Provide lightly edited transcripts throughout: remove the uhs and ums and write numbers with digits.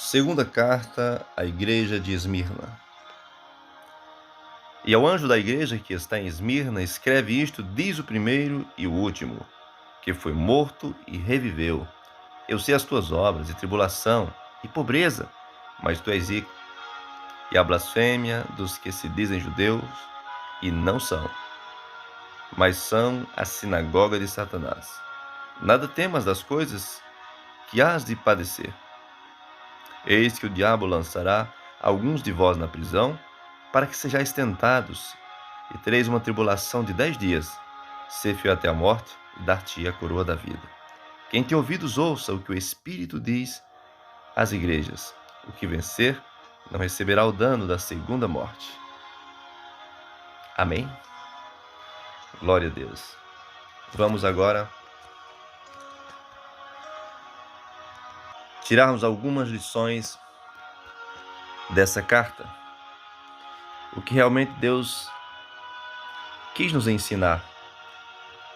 Segunda carta à igreja de Esmirna. E ao anjo da igreja que está em Esmirna, escreve isto, diz o primeiro e o último, que foi morto e reviveu. Eu sei as tuas obras, e tribulação, e pobreza, mas tu és rico. E a blasfêmia dos que se dizem judeus, e não são, mas são a sinagoga de Satanás. Nada temas das coisas que hás de padecer. Eis que o diabo lançará alguns de vós na prisão, para que sejais tentados, e tereis uma tribulação de 10 dias. Ser fiel até a morte, e dar-te a coroa da vida. Quem tem ouvidos, ouça o que o Espírito diz às igrejas. O que vencer não receberá o dano da segunda morte. Amém? Glória a Deus. Vamos agora tirarmos algumas lições dessa carta. O que realmente Deus quis nos ensinar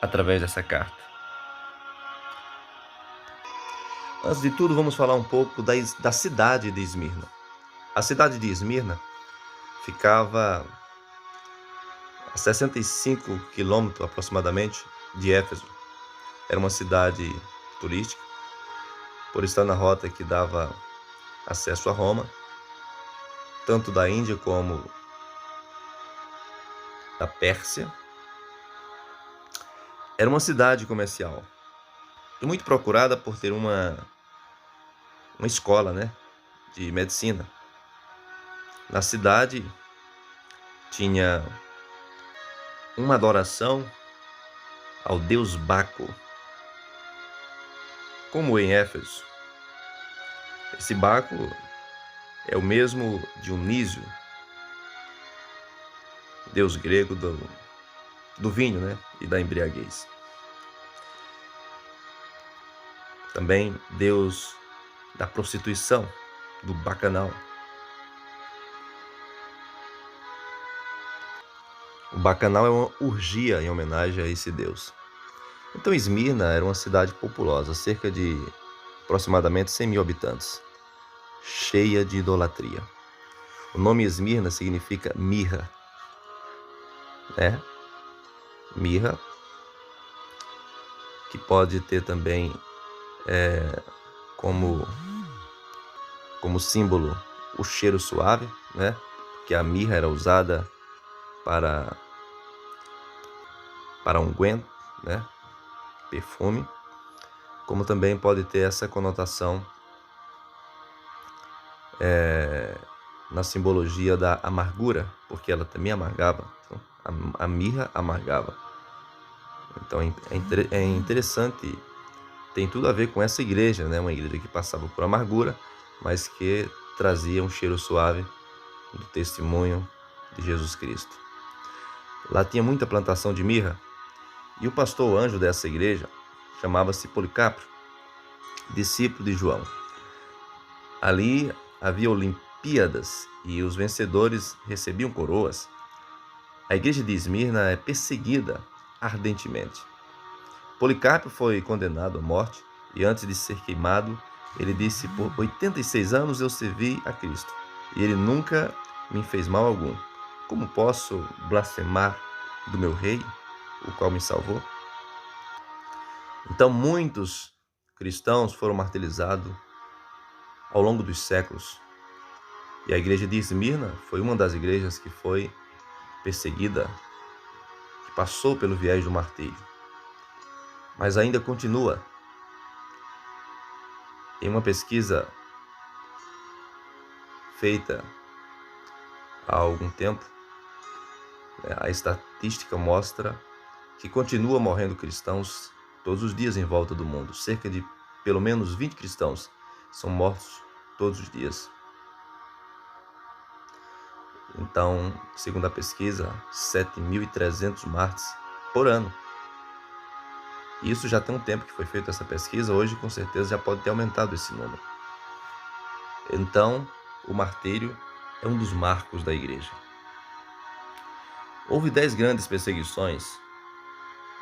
através dessa carta. Antes de tudo, vamos falar um pouco da cidade de Esmirna. A cidade de Esmirna ficava a 65 quilômetros aproximadamente de Éfeso. Era uma cidade turística, por estar na rota que dava acesso a Roma, tanto da Índia como da Pérsia. Era uma cidade comercial e muito procurada por ter uma escola, de medicina. Na cidade tinha uma adoração ao deus Baco, como em Éfeso. Esse Baco é o mesmo Dionísio, deus grego do vinho, e da embriaguez. Também deus da prostituição, do bacanal. O bacanal é uma orgia em homenagem a esse deus. Então Esmirna era uma cidade populosa, cerca de aproximadamente 100 mil habitantes, cheia de idolatria. O nome Esmirna significa mirra, mirra, que pode ter também como símbolo o cheiro suave, que a mirra era usada para unguento, perfume, como também pode ter essa conotação na simbologia da amargura, porque ela também amargava. Então, a mirra amargava. Então é interessante, tem tudo a ver com essa igreja, uma igreja que passava por amargura, mas que trazia um cheiro suave do testemunho de Jesus Cristo. Lá tinha muita plantação de mirra, e o pastor anjo dessa igreja chamava-se Policarpo, discípulo de João. Ali havia Olimpíadas e os vencedores recebiam coroas. A igreja de Esmirna é perseguida ardentemente. Policarpo foi condenado à morte e antes de ser queimado, ele disse: por 86 anos eu servi a Cristo e ele nunca me fez mal algum. Como posso blasfemar do meu rei, o qual me salvou? Então muitos cristãos foram martirizados ao longo dos séculos. E a igreja de Esmirna foi uma das igrejas que foi perseguida, que passou pelo viés do martírio. Mas ainda continua. Em uma pesquisa feita há algum tempo, a estatística mostra que continua morrendo cristãos todos os dias em volta do mundo. Cerca de pelo menos 20 cristãos são mortos todos os dias. Então, segundo a pesquisa, 7.300 mártires por ano. Isso já tem um tempo que foi feita essa pesquisa, hoje com certeza já pode ter aumentado esse número. Então, o martírio é um dos marcos da igreja. Houve 10 grandes perseguições,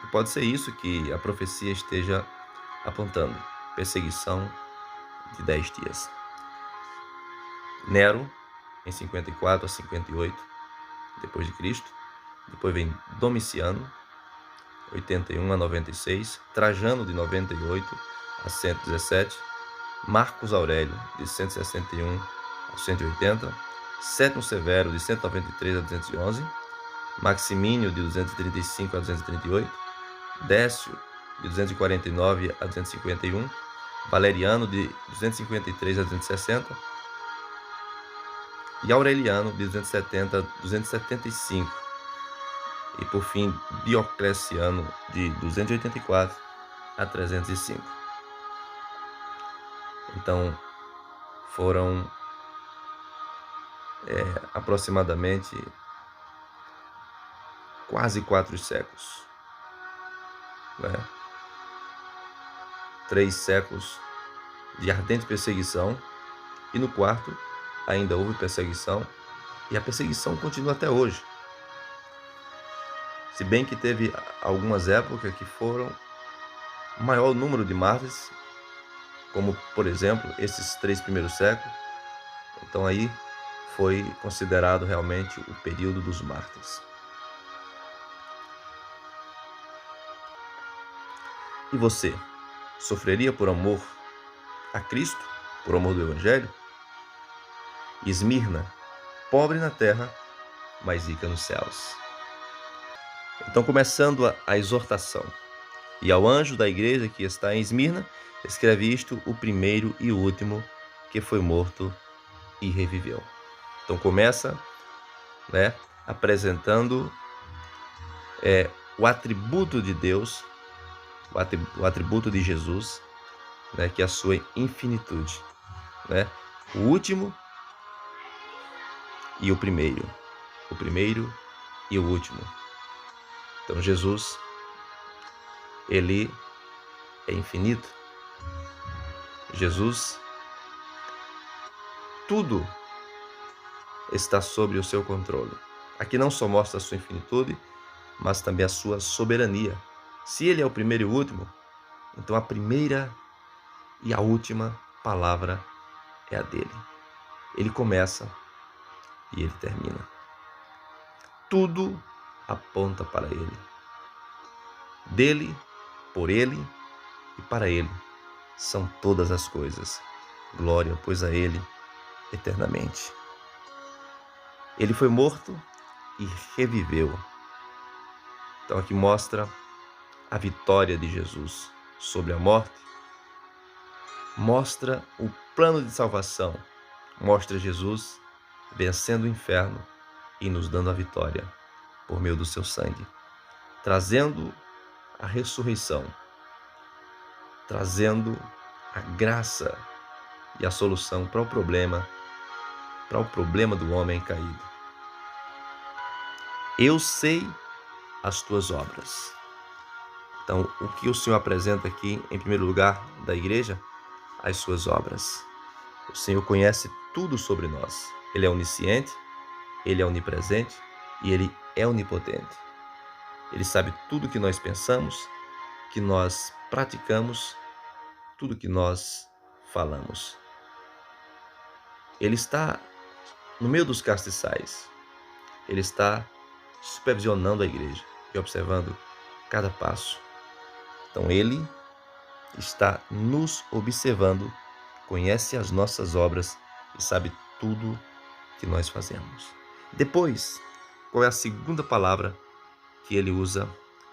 e pode ser isso que a profecia esteja apontando, perseguição de 10 dias. Nero, em 54 a 58 depois de Cristo. Depois vem Domiciano, 81 a 96, Trajano, de 98 a 117, Marcos Aurélio, de 161 a 180, Sétimo Severo, de 193 a 211, Maximínio, de 235 a 238, Décio, de 249 a 251, Valeriano, de 253 a 260, e Aureliano, de 270 a 275. E por fim, Diocleciano, de 284 a 305. Então, foram aproximadamente quase 4 séculos, né? 3 séculos de ardente perseguição, e no quarto ainda houve perseguição, e a perseguição continua até hoje. Se bem que teve algumas épocas que foram maior número de mártires, como, por exemplo, esses 3 primeiros séculos. Então aí foi considerado realmente o período dos mártires. E você, sofreria por amor a Cristo, por amor do Evangelho? Esmirna, pobre na terra, mas rica nos céus. Então, começando a exortação. E ao anjo da igreja que está em Esmirna, escreve isto, o primeiro e o último, que foi morto e reviveu. Então começa, apresentando o atributo de Deus, o atributo de Jesus, que é a sua infinitude. O último e o primeiro e o último. Então Jesus, ele é infinito. Jesus, tudo está sob o seu controle. Aqui não só mostra a sua infinitude, mas também a sua soberania. Se ele é o primeiro e o último, então a primeira e a última palavra é a dele. Ele começa e ele termina. Tudo aponta para ele. Dele, por ele e para ele são todas as coisas. Glória, pois, a ele eternamente. Ele foi morto e reviveu. Então aqui mostra a vitória de Jesus sobre a morte. Mostra o plano de salvação. Mostra Jesus vencendo o inferno e nos dando a vitória por meio do seu sangue. Trazendo a ressurreição. Trazendo a graça e a solução para o problema do homem caído. Eu sei as tuas obras. Então, o que o Senhor apresenta aqui, em primeiro lugar, da igreja? As suas obras. O Senhor conhece tudo sobre nós. Ele é onisciente, ele é onipresente e ele é onipotente. Ele sabe tudo que nós pensamos, que nós praticamos, tudo que nós falamos. Ele está no meio dos castiçais. Ele está supervisionando a igreja e observando cada passo. Então ele está nos observando, conhece as nossas obras e sabe tudo que nós fazemos. Depois, qual é a segunda palavra que ele usa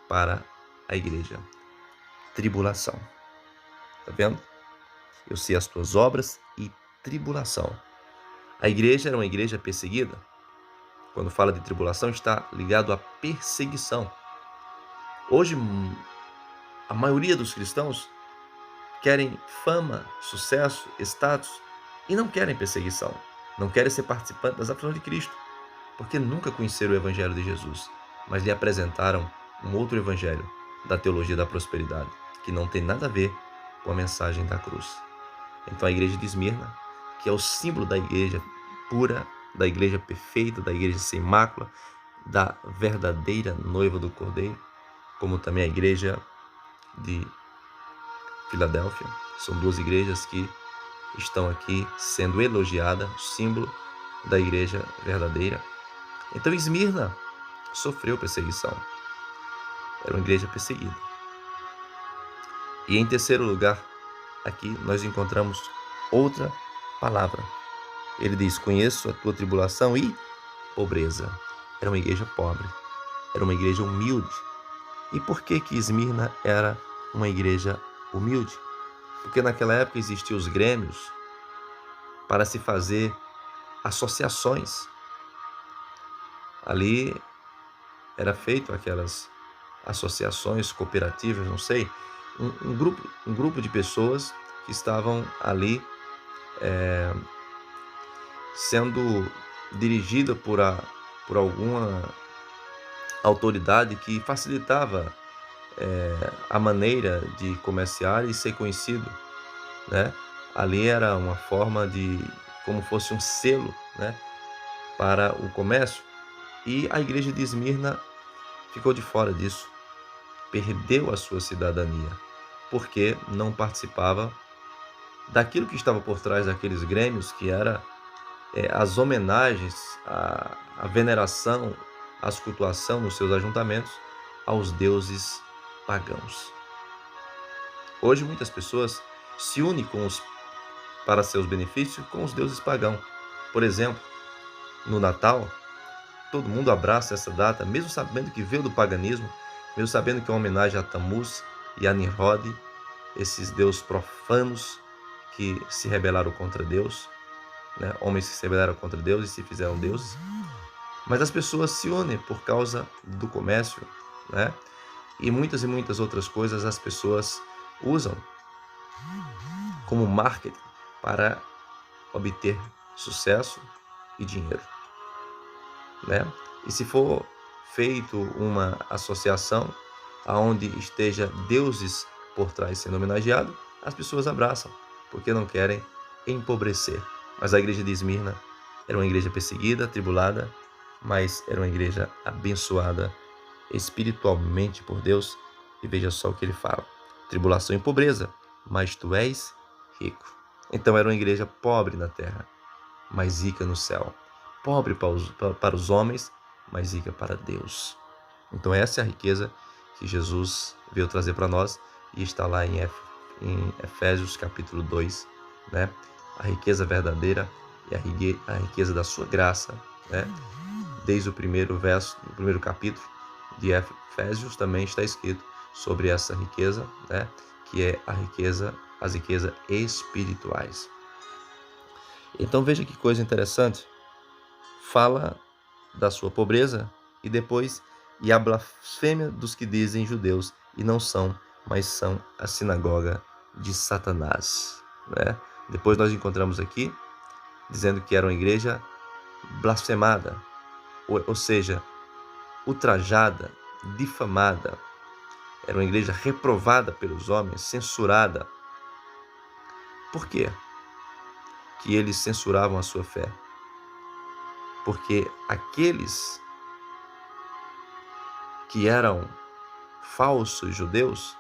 para a igreja? Tribulação. Está vendo? Eu sei as tuas obras e tribulação. A igreja era uma igreja perseguida. Quando fala de tribulação, está ligado à perseguição. Hoje, a maioria dos cristãos querem fama, sucesso, status e não querem perseguição. Não querem ser participantes das aflições de Cristo, porque nunca conheceram o Evangelho de Jesus, mas lhe apresentaram um outro Evangelho da teologia da prosperidade, que não tem nada a ver com a mensagem da cruz. Então a igreja de Esmirna, que é o símbolo da igreja pura, da igreja perfeita, da igreja sem mácula, da verdadeira noiva do Cordeiro, como também a igreja de Filadélfia. São duas igrejas que estão aqui sendo elogiadas, símbolo da igreja verdadeira. Então Esmirna sofreu perseguição. Era uma igreja perseguida. E em terceiro lugar, aqui nós encontramos outra palavra. Ele diz: conheço a tua tribulação e pobreza. Era uma igreja pobre. Era uma igreja humilde. E por que Esmirna era uma igreja humilde? Porque naquela época existiam os grêmios para se fazer associações. Ali era feito aquelas associações cooperativas, não sei, um grupo de pessoas que estavam ali sendo dirigida por alguma autoridade que facilitava a maneira de comerciar e ser conhecido, né? Ali era uma forma de, como fosse um selo, né, para o comércio. E a igreja de Esmirna ficou de fora disso, perdeu a sua cidadania, porque não participava daquilo que estava por trás daqueles grêmios, que era as homenagens, a veneração, a cultuação nos seus ajuntamentos aos deuses pagãos. Hoje muitas pessoas se unem para seus benefícios com os deuses pagãos. Por exemplo, no Natal, todo mundo abraça essa data, mesmo sabendo que veio do paganismo, mesmo sabendo que é uma homenagem a Tammuz e a Nimrod, esses deuses profanos que se rebelaram contra Deus, né? Homens que se rebelaram contra Deus e se fizeram deuses. Mas as pessoas se unem por causa do comércio, né? E muitas outras coisas as pessoas usam como marketing para obter sucesso e dinheiro, né? E se for feito uma associação aonde esteja deuses por trás sendo homenageado, as pessoas abraçam, porque não querem empobrecer. Mas a igreja de Esmirna era uma igreja perseguida, tribulada, mas era uma igreja abençoada espiritualmente por Deus. E veja só o que ele fala: tribulação e pobreza, mas tu és rico. Então era uma igreja pobre na terra, mas rica no céu. Pobre para os homens, mas rica para Deus. Então essa é a riqueza que Jesus veio trazer para nós, e está lá em Efésios capítulo 2, né? A riqueza verdadeira e a riqueza da sua graça, né? Desde o primeiro verso, no primeiro capítulo de Efésios também está escrito sobre essa riqueza, né? Que é as riquezas espirituais. Então veja que coisa interessante. Fala da sua pobreza e depois e a blasfêmia dos que dizem judeus e não são, mas são a sinagoga de Satanás, né? Depois nós encontramos aqui dizendo que era uma igreja blasfemada, ou seja, ultrajada, difamada. Era uma igreja reprovada pelos homens, censurada. Por quê que eles censuravam a sua fé? Porque aqueles que eram falsos judeus,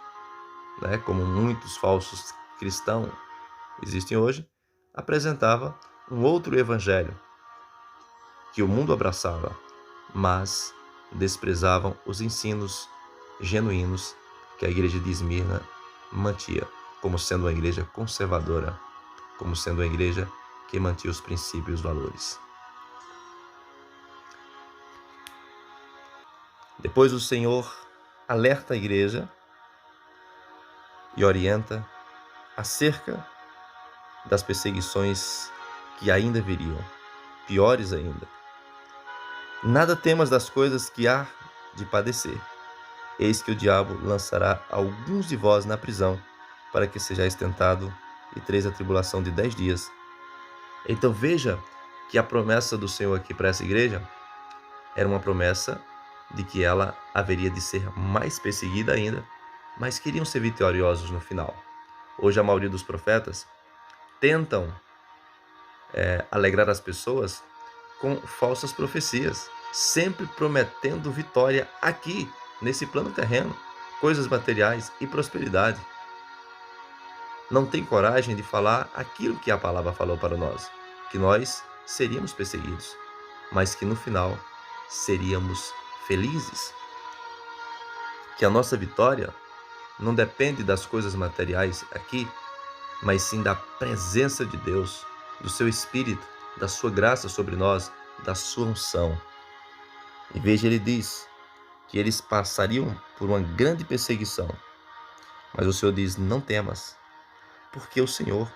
né, como muitos falsos cristãos existem hoje, apresentava um outro evangelho que o mundo abraçava, mas desprezavam os ensinos genuínos que a igreja de Esmirna mantinha, como sendo uma igreja conservadora, como sendo uma igreja que mantinha os princípios e os valores. Depois o Senhor alerta a igreja e orienta acerca das perseguições que ainda viriam, piores ainda. Nada temas das coisas que há de padecer. Eis que o diabo lançará alguns de vós na prisão, para que sejais tentado e tereis a tribulação de 10 dias. Então veja que a promessa do Senhor aqui para essa igreja era uma promessa de que ela haveria de ser mais perseguida ainda, mas queriam ser vitoriosos no final. Hoje a maioria dos profetas tentam alegrar as pessoas com falsas profecias, sempre prometendo vitória aqui, nesse plano terreno, coisas materiais e prosperidade. não tem coragem de falar aquilo que a palavra falou para nós, que nós seríamos perseguidos, mas que no final seríamos felizes. Que a nossa vitória não depende das coisas materiais aqui, mas sim da presença de Deus, do seu Espírito, da sua graça sobre nós, da sua unção. E veja, ele diz que eles passariam por uma grande perseguição, mas o Senhor diz: não temas, porque o Senhor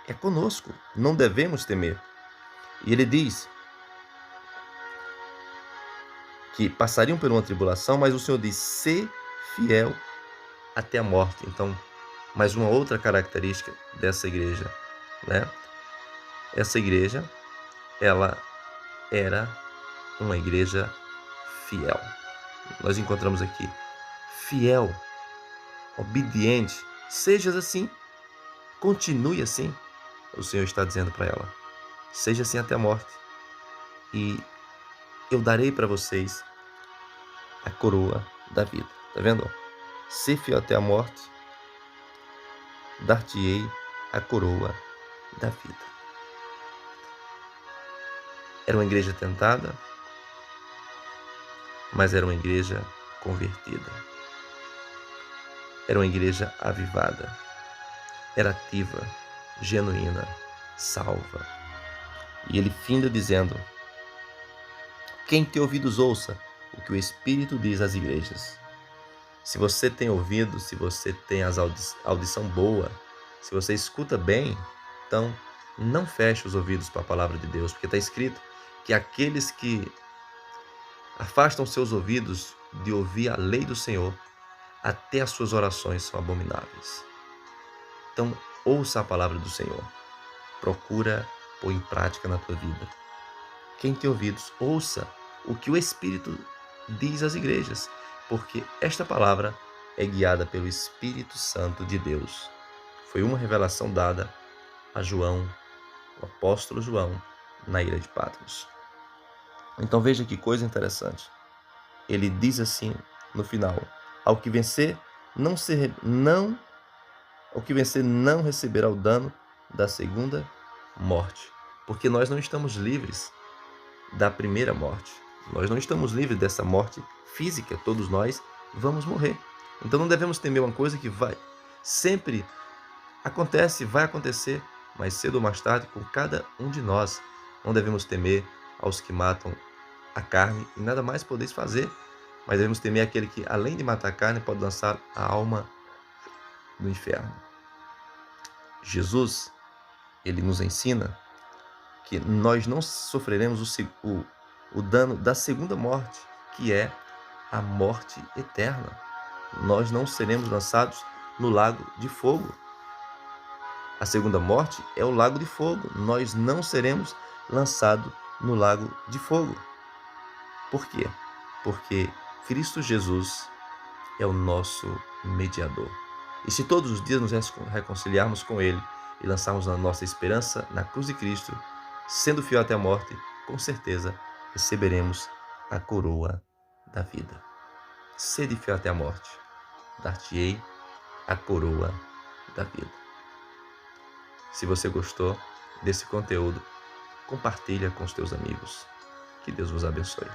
é conosco, não devemos temer. E ele diz que passariam por uma tribulação, mas o Senhor diz: ser fiel até a morte. Então, mais uma outra característica dessa igreja, né? Essa igreja, ela era uma igreja fiel. Nós encontramos aqui: fiel, obediente, sejas assim, continue assim. O Senhor está dizendo para ela: seja assim até a morte, e eu darei para vocês a coroa da vida. Tá vendo? Ser fiel até a morte, dar-te-ei a coroa da vida. Era uma igreja tentada, mas era uma igreja convertida. Era uma igreja avivada. Era ativa, genuína, salva. E ele finda dizendo: quem tem ouvidos ouça o que o Espírito diz às igrejas. Se você tem ouvido, se você tem audição boa, se você escuta bem, então não feche os ouvidos para a palavra de Deus, porque está escrito que aqueles que afastam seus ouvidos de ouvir a lei do Senhor, até as suas orações são abomináveis. Então, ouça a palavra do Senhor. Procura pôr em prática na tua vida. Quem tem ouvidos, ouça o que o Espírito diz às igrejas, porque esta palavra é guiada pelo Espírito Santo de Deus. Foi uma revelação dada a João, o apóstolo João, na ilha de Patmos. Então veja que coisa interessante. Ele diz assim no final: ao que vencer não receberá o dano da segunda morte, porque nós não estamos livres da primeira morte. Nós não estamos livres dessa morte física, todos nós vamos morrer. Então não devemos temer uma coisa que sempre acontece, vai acontecer, mas cedo ou mais tarde com cada um de nós. Não devemos temer aos que matam a carne e nada mais podeis fazer, mas devemos temer aquele que, além de matar a carne, pode lançar a alma no inferno. Jesus, ele nos ensina que nós não sofreremos o dano da segunda morte, que é a morte eterna. Nós não seremos lançados no lago de fogo. A segunda morte é o lago de fogo. Nós não seremos lançados no lago de fogo. Por quê? Porque Cristo Jesus é o nosso mediador. E se todos os dias nos reconciliarmos com Ele e lançarmos a nossa esperança na cruz de Cristo, sendo fiel até a morte, com certeza receberemos a coroa da vida. Sede fiel até a morte, dar-te-ei a coroa da vida. Se você gostou desse conteúdo, compartilha com os teus amigos. Que Deus vos abençoe.